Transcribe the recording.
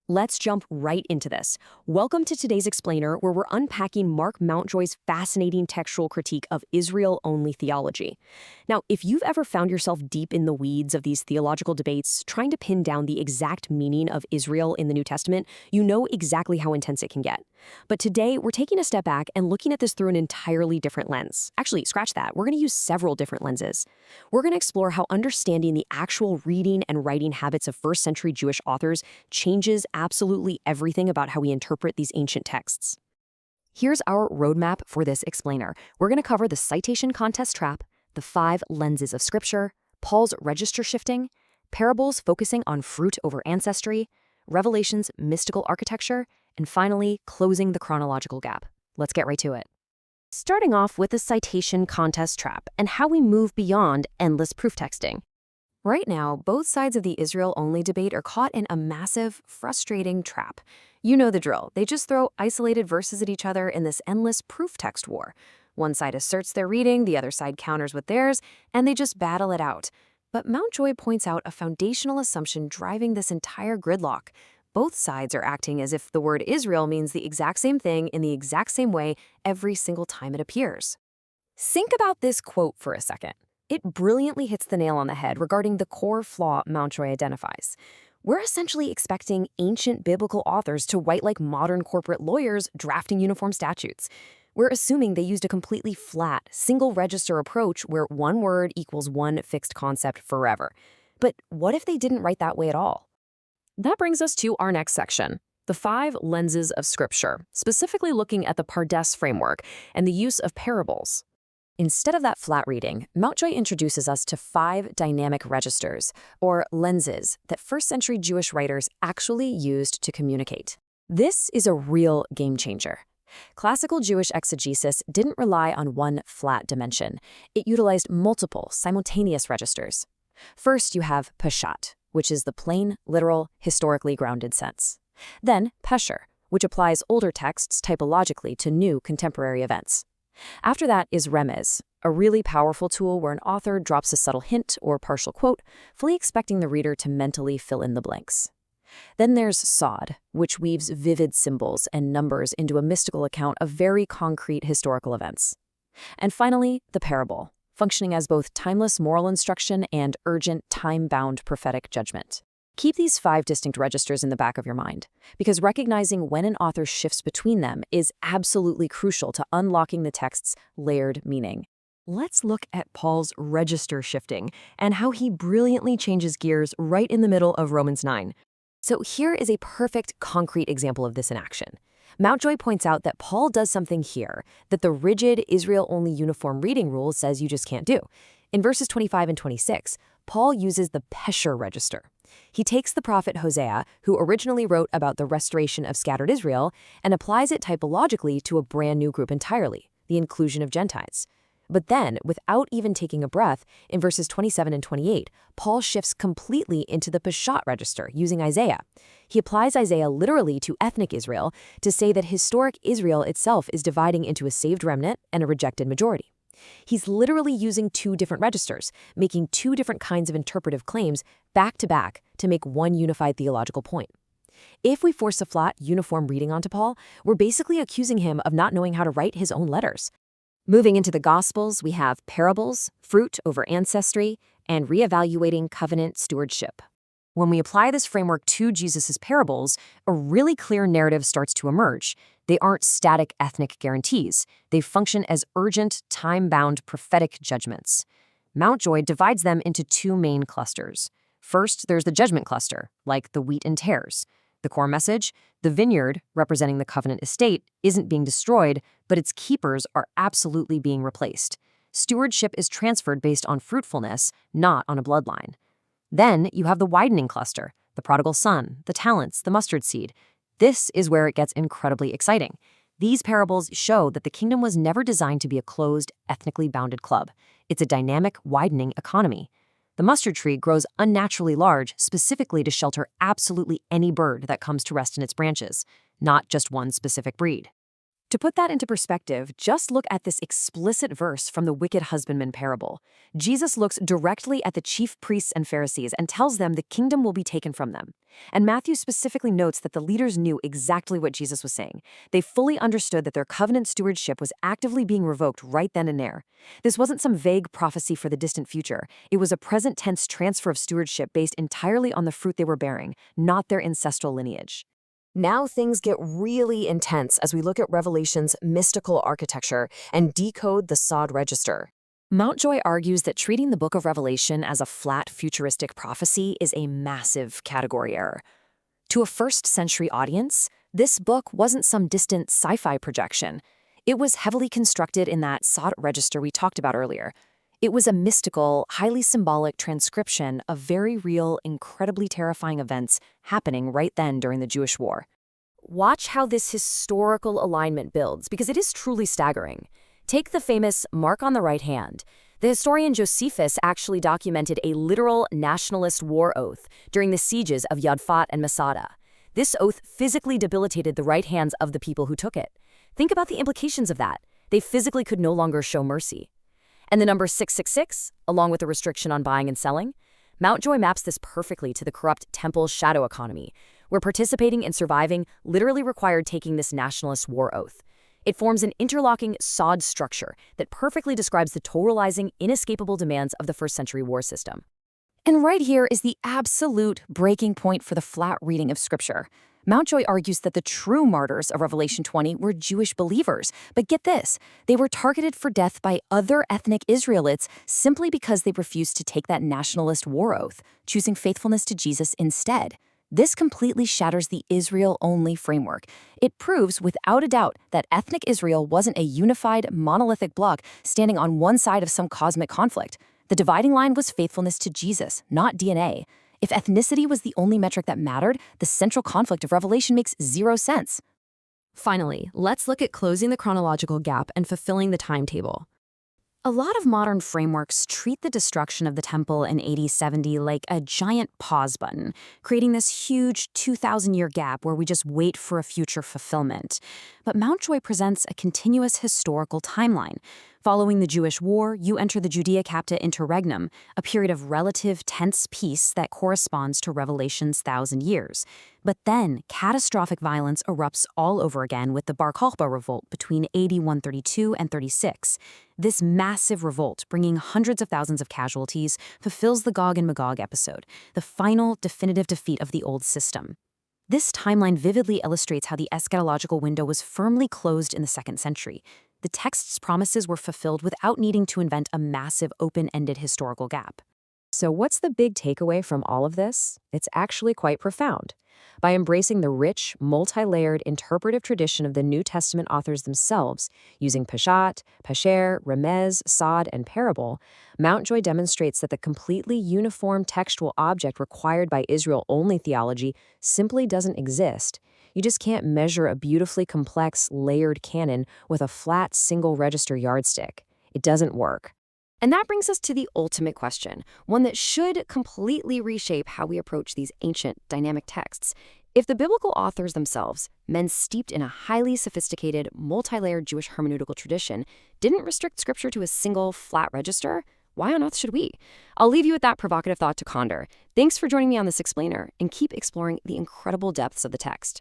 Let's jump right into this. Welcome to today's explainer, where we're unpacking Mark Mountjoy's fascinating textual critique of Israel-only theology. Now, if you've ever found yourself deep in the weeds of these theological debates, trying to pin down the exact meaning of Israel in the New Testament, you know exactly how intense it can get. But today, we're taking a step back and looking at this through an entirely different lens. Actually, scratch that. We're going to use several different lenses. We're going to explore how understanding the actual reading and writing habits of first-century Jewish authors changes absolutely everything about how we interpret these ancient texts. Here's our roadmap for this explainer. We're going to cover the citation contest trap, the 5 lenses of Scripture, Paul's register shifting, parables focusing on fruit over ancestry, Revelation's mystical architecture, and finally, closing the chronological gap. Let's get right to it. Starting off with the citation contest trap and how we move beyond endless proof texting. Right now, both sides of the Israel-only debate are caught in a massive, frustrating trap. You know the drill. They just throw isolated verses at each other in this endless proof text war. One side asserts their reading, the other side counters with theirs, and they just battle it out. But Mountjoy points out a foundational assumption driving this entire gridlock. Both sides are acting as if the word Israel means the exact same thing in the exact same way every single time it appears. Think about this quote for a second. It brilliantly hits the nail on the head regarding the core flaw Mountjoy identifies. We're essentially expecting ancient biblical authors to write like modern corporate lawyers drafting uniform statutes. We're assuming they used a completely flat, single-register approach where one word equals one fixed concept forever. But what if they didn't write that way at all? That brings us to our next section, the 5 lenses of Scripture, specifically looking at the Pardes framework and the use of parables. Instead of that flat reading, Mountjoy introduces us to 5 dynamic registers, or lenses, that first-century Jewish writers actually used to communicate. This is a real game changer. Classical Jewish exegesis didn't rely on one flat dimension. It utilized multiple, simultaneous registers. First, you have Peshat, which is the plain, literal, historically grounded sense. Then, Pesher, which applies older texts typologically to new contemporary events. After that is Remez, a really powerful tool where an author drops a subtle hint or partial quote, fully expecting the reader to mentally fill in the blanks. Then there's Sod, which weaves vivid symbols and numbers into a mystical account of very concrete historical events. And finally, the parable, functioning as both timeless moral instruction and urgent, time-bound prophetic judgment. Keep these 5 distinct registers in the back of your mind, because recognizing when an author shifts between them is absolutely crucial to unlocking the text's layered meaning. Let's look at Paul's register shifting and how he brilliantly changes gears right in the middle of Romans 9. So here is a perfect, concrete example of this in action. Mountjoy points out that Paul does something here that the rigid Israel-only uniform reading rule says you just can't do. In verses 25 and 26, Paul uses the Pesher register. He takes the prophet Hosea, who originally wrote about the restoration of scattered Israel, and applies it typologically to a brand new group entirely, the inclusion of Gentiles. But then, without even taking a breath, in verses 27 and 28, Paul shifts completely into the Peshat register using Isaiah. He applies Isaiah literally to ethnic Israel to say that historic Israel itself is dividing into a saved remnant and a rejected majority. He's literally using 2 different registers, making 2 different kinds of interpretive claims back to back to make one unified theological point. If we force a flat, uniform reading onto Paul, we're basically accusing him of not knowing how to write his own letters. Moving into the Gospels, we have parables, fruit over ancestry, and reevaluating covenant stewardship. When we apply this framework to Jesus' parables, a really clear narrative starts to emerge. They aren't static ethnic guarantees. They function as urgent, time-bound prophetic judgments. Mountjoy divides them into 2 main clusters. First, there's the judgment cluster, like the wheat and tares. The core message, the vineyard, representing the covenant estate, isn't being destroyed, but its keepers are absolutely being replaced. Stewardship is transferred based on fruitfulness, not on a bloodline. Then you have the widening cluster, the prodigal son, the talents, the mustard seed. This is where it gets incredibly exciting. These parables show that the kingdom was never designed to be a closed, ethnically bounded club. It's a dynamic, widening economy. The mustard tree grows unnaturally large, specifically to shelter absolutely any bird that comes to rest in its branches, not just one specific breed. To put that into perspective, just look at this explicit verse from the Wicked Husbandmen parable. Jesus looks directly at the chief priests and Pharisees and tells them the kingdom will be taken from them. And Matthew specifically notes that the leaders knew exactly what Jesus was saying. They fully understood that their covenant stewardship was actively being revoked right then and there. This wasn't some vague prophecy for the distant future. It was a present tense transfer of stewardship based entirely on the fruit they were bearing, not their ancestral lineage. Now things get really intense as we look at Revelation's mystical architecture and decode the Sod register. Mountjoy argues that treating the book of Revelation as a flat futuristic prophecy is a massive category error. To a first-century audience, this book wasn't some distant sci-fi projection. It was heavily constructed in that Sod register we talked about earlier. It was a mystical, highly symbolic transcription of very real, incredibly terrifying events happening right then during the Jewish War. Watch how this historical alignment builds, because it is truly staggering. Take the famous mark on the right hand. The historian Josephus actually documented a literal nationalist war oath during the sieges of Yodfat and Masada. This oath physically debilitated the right hands of the people who took it. Think about the implications of that. They physically could no longer show mercy. And the number 666, along with the restriction on buying and selling, Mountjoy maps this perfectly to the corrupt temple shadow economy, where participating and surviving literally required taking this nationalist war oath. It forms an interlocking Sod structure that perfectly describes the totalizing, inescapable demands of the first-century war system. And right here is the absolute breaking point for the flat reading of Scripture. Mountjoy argues that the true martyrs of Revelation 20 were Jewish believers. But get this, they were targeted for death by other ethnic Israelites simply because they refused to take that nationalist war oath, choosing faithfulness to Jesus instead. This completely shatters the Israel-only framework. It proves without a doubt that ethnic Israel wasn't a unified, monolithic bloc standing on one side of some cosmic conflict. The dividing line was faithfulness to Jesus, not DNA. If ethnicity was the only metric that mattered, the central conflict of Revelation makes zero sense. Finally, let's look at closing the chronological gap and fulfilling the timetable. A lot of modern frameworks treat the destruction of the temple in AD 70 like a giant pause button, creating this huge 2,000-year gap where we just wait for a future fulfillment. But Mountjoy presents a continuous historical timeline. Following the Jewish War, you enter the Judea Capta Interregnum, a period of relative tense peace that corresponds to Revelation's 1,000 years. But then, catastrophic violence erupts all over again with the Bar Kokhba revolt between AD 132 and 36. This massive revolt, bringing hundreds of thousands of casualties, fulfills the Gog and Magog episode, the final definitive defeat of the old system. This timeline vividly illustrates how the eschatological window was firmly closed in the 2nd century. The text's promises were fulfilled without needing to invent a massive open-ended historical gap. So what's the big takeaway from all of this? It's actually quite profound. By embracing the rich, multi-layered interpretive tradition of the New Testament authors themselves, using Peshat, Pesher, Remez, Sod, and parable, Mountjoy demonstrates that the completely uniform textual object required by Israel-only theology simply doesn't exist. You just can't measure a beautifully complex, layered canon with a flat, single-register yardstick. It doesn't work. And that brings us to the ultimate question, one that should completely reshape how we approach these ancient, dynamic texts. If the biblical authors themselves, men steeped in a highly sophisticated, multi-layered Jewish hermeneutical tradition, didn't restrict Scripture to a single, flat register, why on earth should we? I'll leave you with that provocative thought to ponder. Thanks for joining me on this explainer, and keep exploring the incredible depths of the text.